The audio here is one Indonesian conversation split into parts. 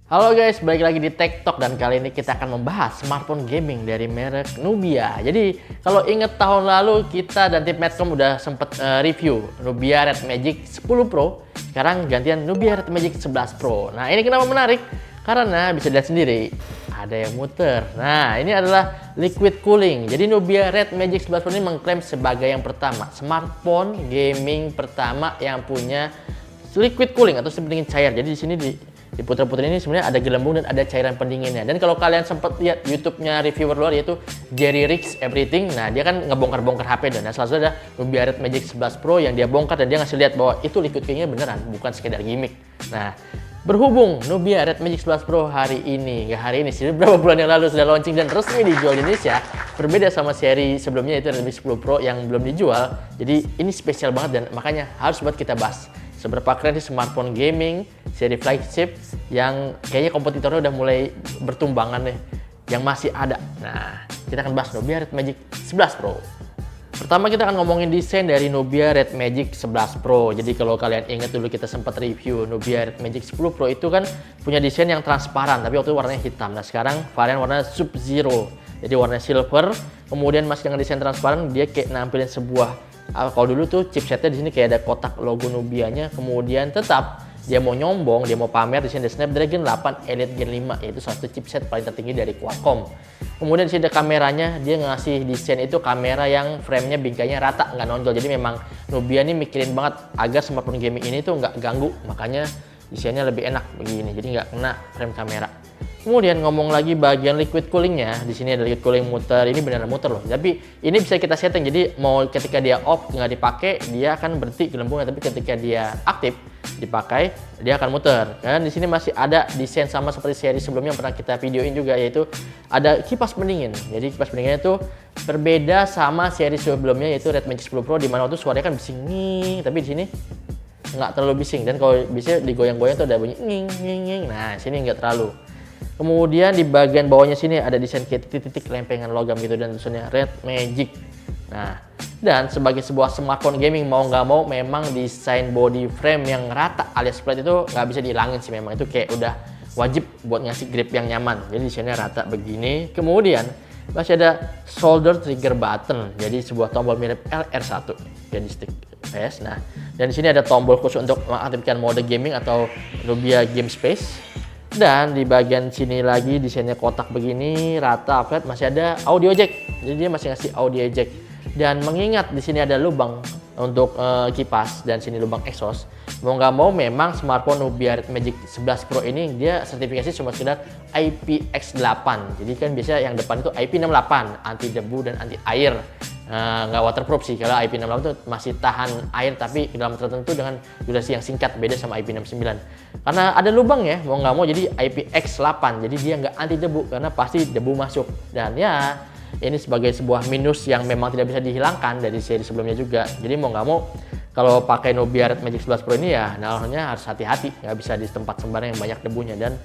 Halo guys, balik lagi di Tech Talk dan kali ini kita akan membahas smartphone gaming dari merek Nubia. Jadi kalau inget tahun lalu kita dan tim Medcom udah sempet review Nubia Red Magic 10 Pro. Sekarang gantian Nubia Red Magic 11 Pro. Nah ini kenapa menarik? Karena bisa dilihat sendiri ada yang muter. Nah ini adalah liquid cooling. Jadi Nubia Red Magic 11 Pro ini mengklaim sebagai yang pertama smartphone gaming pertama yang punya liquid cooling atau pendingin cair. Jadi di sini diputer-puter ini sebenarnya ada gelembung dan ada cairan pendinginnya. Dan kalau kalian sempat lihat YouTube-nya reviewer luar yaitu Jerry Rigs Everything, nah dia kan ngebongkar-bongkar HP dan salah satu ada Nubia Red Magic 11 Pro yang dia bongkar dan dia ngasih lihat bahwa itu liquid coolingnya beneran, bukan sekedar gimmick. Nah, berhubung Nubia Red Magic 11 Pro hari ini, nggak hari ini sih, beberapa bulan yang lalu sudah launching dan resmi dijual di Indonesia, berbeda sama seri sebelumnya yaitu Red Magic 10 Pro yang belum dijual. Jadi ini spesial banget dan makanya harus buat kita bahas. Seberapa keren sih smartphone gaming seri flagship yang kayaknya kompetitornya udah mulai bertumbangan nih, yang masih ada. Nah, kita akan bahas Nubia Red Magic 11 Pro. Pertama kita akan ngomongin desain dari Nubia Red Magic 11 Pro. Jadi kalau kalian ingat dulu kita sempat review Nubia Red Magic 10 Pro itu kan punya desain yang transparan, tapi waktu itu warnanya hitam. Nah sekarang varian warna Sub Zero, jadi warna silver. Kemudian masih dengan desain transparan, dia kayak nampilin sebuah kalau dulu tuh chipsetnya di sini kayak ada kotak logo Nubianya. Kemudian tetap dia mau nyombong, dia mau pamer di sini ada Snapdragon 8 Elite Gen 5, yaitu salah satu chipset paling tertinggi dari Qualcomm. Kemudian di sini ada kameranya, dia ngasih desain itu kamera yang framenya bingkainya rata, nggak nonjol. Jadi memang Nubia ini mikirin banget agar smartphone gaming ini tuh nggak ganggu, makanya desainnya lebih enak begini, jadi nggak kena frame kamera. Kemudian ngomong lagi bagian liquid coolingnya, di sini ada liquid cooling muter, ini beneran muter loh. Tapi ini bisa kita setting, jadi mau ketika dia off nggak dipakai dia akan berhenti gelembungnya, tapi ketika dia aktif dipakai dia akan muter. Dan di sini masih ada desain sama seperti seri sebelumnya yang pernah kita videoin juga, yaitu ada kipas pendingin. Jadi kipas pendinginnya itu berbeda sama seri sebelumnya yaitu Red Magic 10 Pro, di mana waktu suaranya kan bising nih, tapi di sini nggak terlalu bising. Dan kalau bisa digoyang-goyang tuh ada bunyi nging nging nging. Nah sini nggak terlalu. Kemudian di bagian bawahnya sini ada desain kayak titik-titik lempengan logam gitu dan tulisannya Red Magic. Nah, dan sebagai sebuah smartphone gaming mau nggak mau memang desain body frame yang rata alias flat itu nggak bisa dihilangin sih, memang itu kayak udah wajib buat ngasih grip yang nyaman. Jadi desainnya rata begini. Kemudian masih ada shoulder trigger button, jadi sebuah tombol mirip LR1 jadi stick PS. Nah, dan di sini ada tombol khusus untuk mengaktifkan mode gaming atau Nubia Game Space. Dan di bagian sini lagi desainnya kotak begini, rata, flat, masih ada audio jack. Jadi dia masih ngasih audio jack. Dan mengingat di sini ada lubang untuk kipas dan sini lubang exhaust. Mau nggak mau memang smartphone Nubia Red Magic 11 Pro ini dia sertifikasi cuma sekedar IPX8. Jadi kan biasanya yang depan itu IP68, anti debu dan anti air. Nggak waterproof sih, kalau IP68 itu masih tahan air tapi dalam tertentu dengan durasi yang singkat, beda sama IP69 karena ada lubang ya, mau nggak mau jadi IPX8, jadi dia nggak anti debu karena pasti debu masuk. Dan ya ini sebagai sebuah minus yang memang tidak bisa dihilangkan dari seri sebelumnya juga. Jadi mau nggak mau kalau pakai Nubia Red Magic 11 Pro ini ya nalarnya harus hati-hati, nggak bisa di tempat sembarang yang banyak debunya. Dan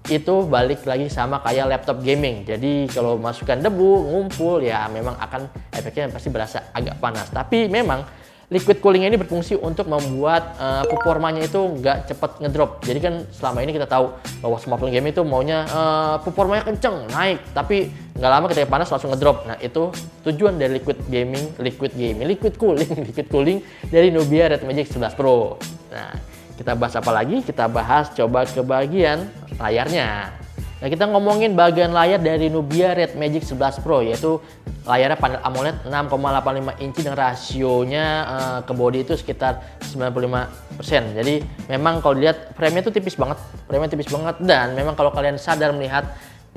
itu balik lagi sama kayak laptop gaming, jadi kalau masukkan debu ngumpul ya memang akan efeknya pasti berasa agak panas. Tapi memang liquid cooling ini berfungsi untuk membuat performanya itu nggak cepat ngedrop. Jadi kan selama ini kita tahu bahwa smartphone gaming itu maunya performanya kenceng naik, tapi nggak lama ketika panas langsung ngedrop. Nah itu tujuan dari liquid cooling dari Nubia Red Magic 11 Pro. Nah kita bahas apa lagi? Kita bahas coba ke bagian layarnya. Nah kita ngomongin bagian layar dari Nubia Red Magic 11 Pro, yaitu layarnya panel AMOLED 6,85 inci dengan rasionya ke body itu sekitar 95%. Jadi memang kalau dilihat frame-nya itu tipis banget, dan memang kalau kalian sadar melihat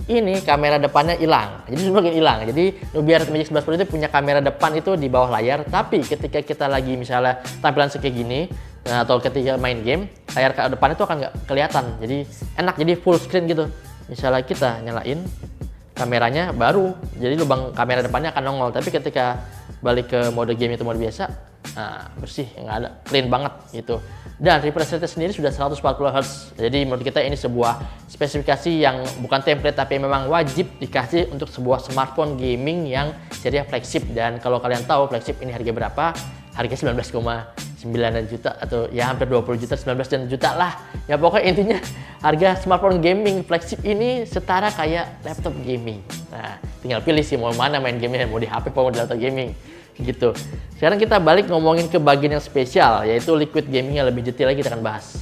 ini kamera depannya hilang, jadi semakin hilang. Jadi Nubia Red Magic 11 Pro itu punya kamera depan itu di bawah layar, tapi ketika kita lagi misalnya tampilan kayak gini, atau ketika main game, layar ke depan itu akan nggak kelihatan. Jadi enak, jadi full screen gitu. Misalnya kita nyalain kameranya baru, jadi lubang kamera depannya akan nongol. Tapi ketika balik ke mode game itu mode biasa, bersih, nggak ada, clean banget gitu. Dan refresh rate sendiri sudah 140 Hz. Jadi menurut kita ini sebuah spesifikasi yang bukan template tapi memang wajib dikasih untuk sebuah smartphone gaming yang seri flagship. Dan kalau kalian tahu flagship ini harga berapa? Harga 19,9 9 juta atau ya hampir 20 juta, 19 juta lah. Ya pokoknya intinya harga smartphone gaming flagship ini setara kayak laptop gaming. Nah, tinggal pilih sih mau mana main gamenya, mau di HP atau mau di laptop gaming gitu. Sekarang kita balik ngomongin ke bagian yang spesial, yaitu liquid gaming yang lebih detail lagi kita akan bahas.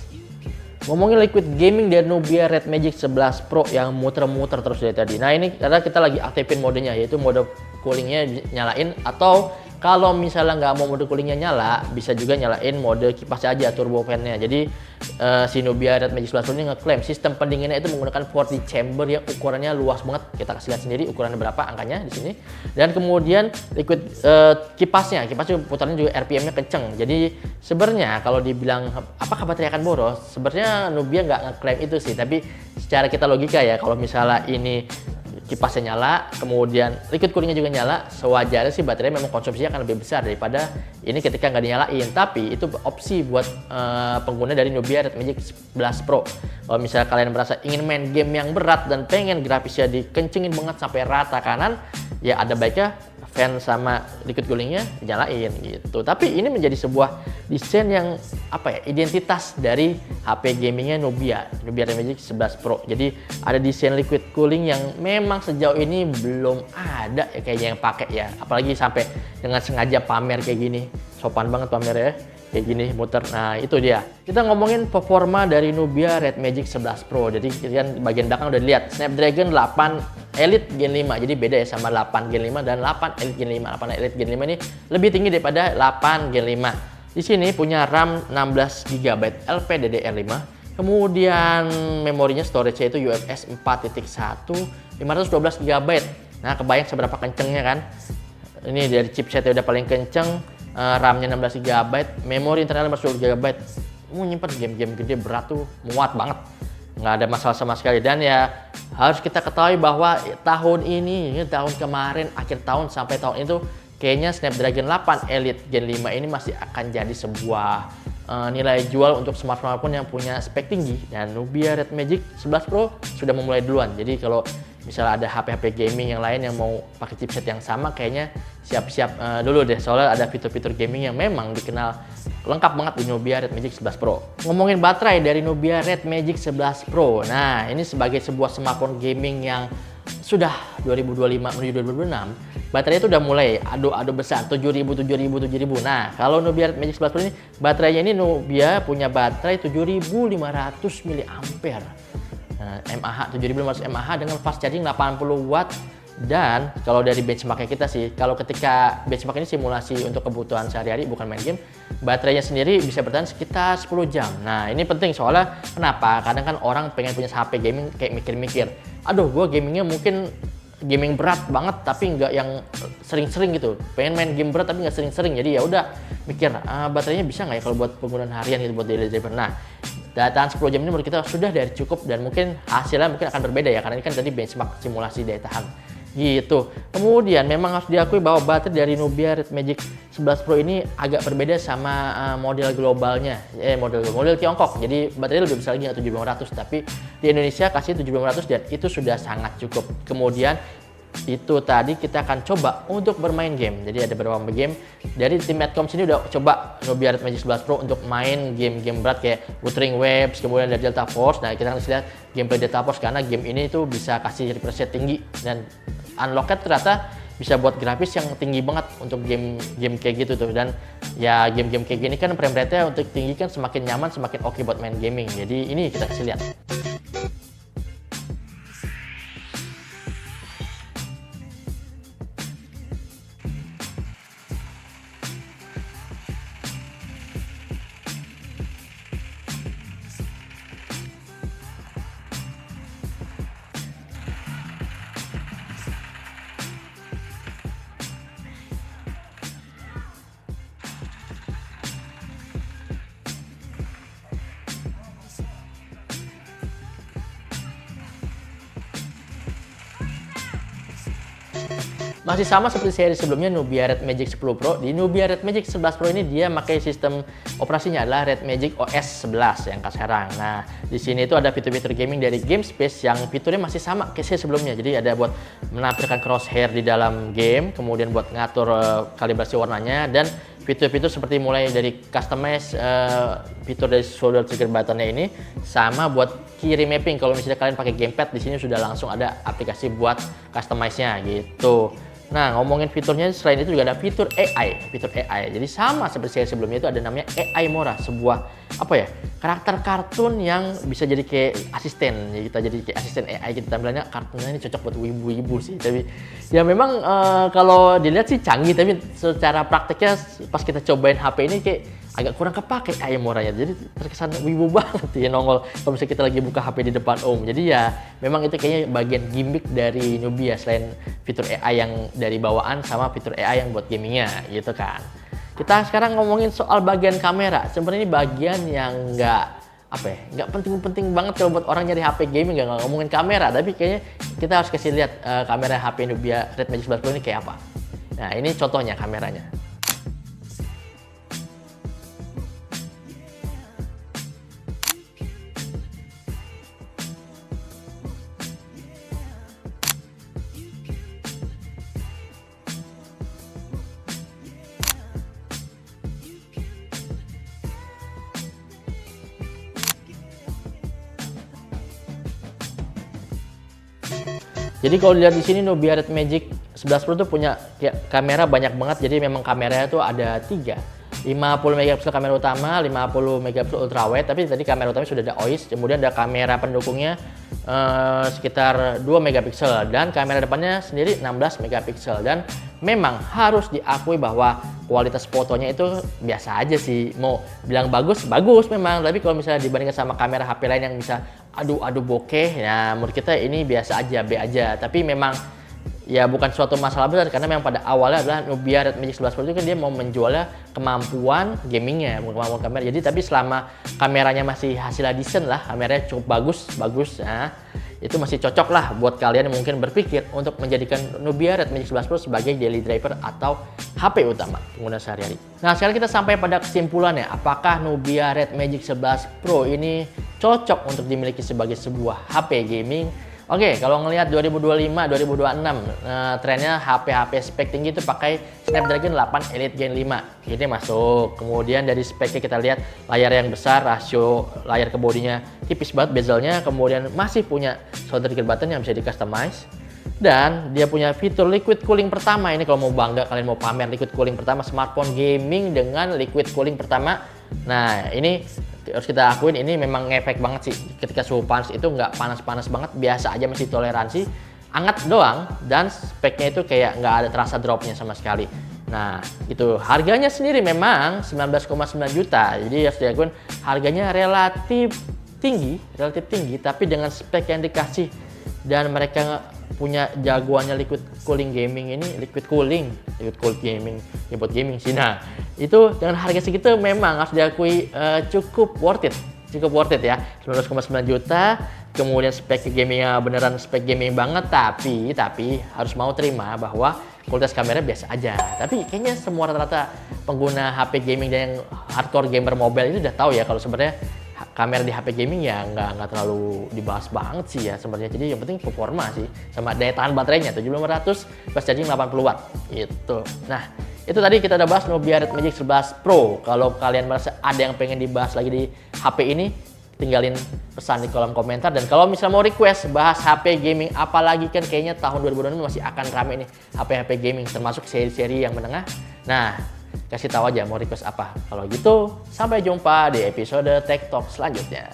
Ngomongin liquid gaming dari Nubia Red Magic 11 Pro yang muter-muter terus dari tadi. Nah ini karena kita lagi aktifin modenya, yaitu mode coolingnya nyalain, atau kalau misalnya nggak mau mode coolingnya nyala, bisa juga nyalain mode kipas aja, turbo fan-nya. Jadi si Nubia Red Magic 11 Pro ini ngeklaim sistem pendinginnya itu menggunakan 4D chamber yang ukurannya luas banget. Kita kasih lihat sendiri ukurannya berapa angkanya di sini. Dan kemudian liquid kipasnya putarannya juga RPM-nya kenceng. Jadi sebenarnya kalau dibilang apakah baterai akan boros, sebenarnya Nubia nggak ngeklaim itu sih. Tapi secara kita logika ya, kalau misalnya ini kipasnya nyala, kemudian liquid coolingnya juga nyala, sewajarnya sih baterai memang konsumsinya akan lebih besar daripada ini ketika nggak dinyalain. Tapi itu opsi buat pengguna dari Nubia Red Magic 11 Pro. Kalau misalnya kalian merasa ingin main game yang berat dan pengen grafisnya dikencengin banget sampai rata kanan, ya ada baiknya fan sama liquid coolingnya nyalain gitu. Tapi ini menjadi sebuah desain yang identitas dari HP gamingnya Nubia Red Magic 11 Pro. Jadi ada desain liquid cooling yang memang sejauh ini belum ada ya kayaknya yang pakai ya. Apalagi sampai dengan sengaja pamer kayak gini. Sopan banget pamer ya. Kayak gini muter. Nah itu dia. Kita ngomongin performa dari Nubia Red Magic 11 Pro. Jadi kalian bagian belakang udah dilihat Snapdragon 8 Elite Gen 5. Jadi beda ya sama 8 Gen 5 dan 8 Elite Gen 5. 8 Elite Gen 5 ini lebih tinggi daripada 8 Gen 5. Di sini punya RAM 16 GB LPDDR5. Kemudian memorinya storage-nya itu UFS 4.1 512 GB. Nah, kebayang seberapa kencengnya kan? Ini dari chipsetnya udah paling kenceng, RAM-nya 16 GB, memori internal 12 GB. Mau nyimpen game-game gede berat tuh muat banget. Nggak ada masalah sama sekali. Dan ya harus kita ketahui bahwa tahun ini, tahun kemarin, akhir tahun sampai tahun itu kayaknya Snapdragon 8 Elite Gen 5 ini masih akan jadi sebuah nilai jual untuk smartphone yang punya spek tinggi. Dan Nubia Red Magic 11 Pro sudah memulai duluan. Jadi kalau misalnya ada HP-HP gaming yang lain yang mau pakai chipset yang sama, kayaknya siap-siap dulu deh. Soalnya ada fitur-fitur gaming yang memang dikenal lengkap banget di Nubia Red Magic 11 Pro. Ngomongin baterai dari Nubia Red Magic 11 Pro. Nah, ini sebagai sebuah smartphone gaming yang sudah 2025 menuju 2026, baterainya itu udah mulai adu besar 7000. Nah, kalau Nubia Red Magic 11 Pro ini baterainya ini Nubia punya baterai 7500 mAh. mAh 7500 mAh dengan fast charging 80 watt. Dan kalau dari benchmarknya kita sih, kalau ketika benchmark ini simulasi untuk kebutuhan sehari-hari bukan main game, baterainya sendiri bisa bertahan sekitar 10 jam. Nah ini penting soalnya kenapa? Kadang kan orang pengen punya HP gaming kayak mikir-mikir, aduh gue gamingnya mungkin gaming berat banget tapi nggak yang sering-sering gitu, pengen main game berat tapi nggak sering-sering, jadi ya udah mikir baterainya bisa nggak ya kalau buat penggunaan harian gitu, buat daily driver. Nah daya tahan 10 jam ini menurut kita sudah dari cukup, dan mungkin hasilnya mungkin akan berbeda ya karena ini kan tadi benchmark simulasi daya tahan gitu. Kemudian memang harus diakui bahwa baterai dari Nubia Red Magic 11 Pro ini agak berbeda sama model globalnya, model Tiongkok. Jadi baterainya lebih besar lagi, 7500, tapi di Indonesia kasih 7500 dan itu sudah sangat cukup. Kemudian itu tadi kita akan coba untuk bermain game. Jadi ada beberapa game dari tim Medcom sini udah coba Nubia Red Magic 11 Pro untuk main game-game berat kayak Wuthering Waves, kemudian dari Delta Force. Nah kita akan lihat gameplay Delta Force karena game ini tuh bisa kasih refresh rate tinggi dan unlocked ternyata bisa buat grafis yang tinggi banget untuk game kayak gitu tuh. Dan ya game-game kayak gini kan frame rate-nya untuk tinggi kan semakin nyaman, semakin oke buat main gaming. Jadi ini kita kasih lihat. Masih sama seperti seri sebelumnya Nubia Red Magic 10 Pro. Di Nubia Red Magic 11 Pro ini dia pakai sistem operasinya adalah Red Magic OS 11 yang sekarang. Nah, di sini itu ada fitur-fitur gaming dari GameSpace yang fiturnya masih sama kayak seri sebelumnya. Jadi ada buat menampilkan crosshair di dalam game, kemudian buat ngatur kalibrasi warnanya, dan fitur-fitur seperti mulai dari customize fitur dari shoulder trigger buttonnya ini, sama buat key remapping. Kalau misalnya kalian pakai gamepad, di sini sudah langsung ada aplikasi buat customize-nya gitu. Nah, ngomongin fiturnya, selain itu juga ada fitur AI. Jadi sama seperti saya sebelumnya, itu ada namanya AI Mora, sebuah karakter kartun yang bisa jadi kayak asisten. Jadi kita jadi kayak asisten AI, kita tampilannya kartunnya ini cocok buat ibu-ibu sih. Tapi ya memang kalau dilihat sih canggih, tapi secara prakteknya pas kita cobain HP ini kayak agak kurang kepake AI Moranya. Jadi terkesan wibu banget ya nongol kalau misalnya kita lagi buka HP di depan Om. Jadi ya memang itu kayaknya bagian gimmick dari Nubia, selain fitur AI yang dari bawaan sama fitur AI yang buat gamingnya gitu kan. Kita sekarang ngomongin soal bagian kamera. Sebenarnya ini bagian yang nggak penting-penting banget kalau buat orang nyari HP gaming, nggak ngomongin kamera. Tapi kayaknya kita harus kasih lihat kamera HP Nubia Red Magic 11 Pro ini kayak apa. Nah, ini contohnya kameranya. Jadi kalau dilihat di sini Nubia Red Magic 11 Pro tuh punya kamera banyak banget. Jadi memang kameranya tuh ada 3. 50 megapiksel kamera utama, 50 megapiksel ultrawide, tapi tadi kamera utamanya sudah ada OIS. Kemudian ada kamera pendukungnya sekitar 2 megapiksel dan kamera depannya sendiri 16 megapiksel. Dan memang harus diakui bahwa kualitas fotonya itu biasa aja sih. Mau bilang bagus memang, tapi kalau misalnya dibandingkan sama kamera HP lain yang bisa adu bokeh, ya menurut kita ini biasa aja, B aja. Tapi memang ya bukan suatu masalah besar, karena memang pada awalnya adalah Nubia Red Magic 11 Pro itu kan dia mau menjualnya kemampuan gamingnya, bukan kemampuan kamera. Jadi tapi selama kameranya masih hasilnya decent lah, kameranya cukup bagus, nah, itu masih cocok lah buat kalian yang mungkin berpikir untuk menjadikan Nubia Red Magic 11 Pro sebagai daily driver atau HP utama pengguna sehari-hari. Nah, sekarang kita sampai pada kesimpulannya, apakah Nubia Red Magic 11 Pro ini cocok untuk dimiliki sebagai sebuah HP gaming? Oke, kalau ngelihat 2025-2026, trennya HP-HP spek tinggi itu pakai Snapdragon 8 Elite Gen 5. Ini masuk. Kemudian dari speknya kita lihat layar yang besar, rasio layar ke bodinya tipis banget bezelnya. Kemudian masih punya shoulder trigger button yang bisa di customize. Dan dia punya fitur liquid cooling pertama. Ini kalau mau bangga kalian mau pamer liquid cooling pertama, smartphone gaming dengan liquid cooling pertama. Nah, ini harus kita akuin, ini memang ngefek banget sih. Ketika suhu panas itu nggak panas-panas banget, biasa aja, masih toleransi, hangat doang, dan speknya itu kayak nggak ada terasa dropnya sama sekali. Nah, itu harganya sendiri memang 19,9 juta. Jadi harus diakuin harganya relatif tinggi, tapi dengan spek yang dikasih dan mereka punya jagoannya liquid cooling gaming ini, liquid cool gaming ya buat gaming sih. Nah, itu dengan harga segitu memang harus diakui cukup worth it ya, 19,9 juta. Kemudian spek gamingnya beneran spek gaming banget, tapi harus mau terima bahwa kualitas kamera biasa aja. Tapi kayaknya semua rata-rata pengguna HP gaming dan yang hardcore gamer mobile itu udah tahu ya kalau sebenarnya kamera di HP gaming ya nggak terlalu dibahas banget sih ya sebenarnya. Jadi yang penting performa sih, sama daya tahan baterainya 7500, fast charging 80 watt gitu. Nah, itu tadi kita udah bahas Nubia Red Magic 11 Pro. Kalau kalian merasa ada yang pengen dibahas lagi di HP ini, tinggalin pesan di kolom komentar. Dan kalau misalnya mau request bahas HP gaming apa lagi, kan kayaknya tahun 2026 masih akan rame nih HP gaming, termasuk seri-seri yang menengah. Nah, kasih tahu aja mau request apa. Kalau gitu, sampai jumpa di episode Tech Talk selanjutnya.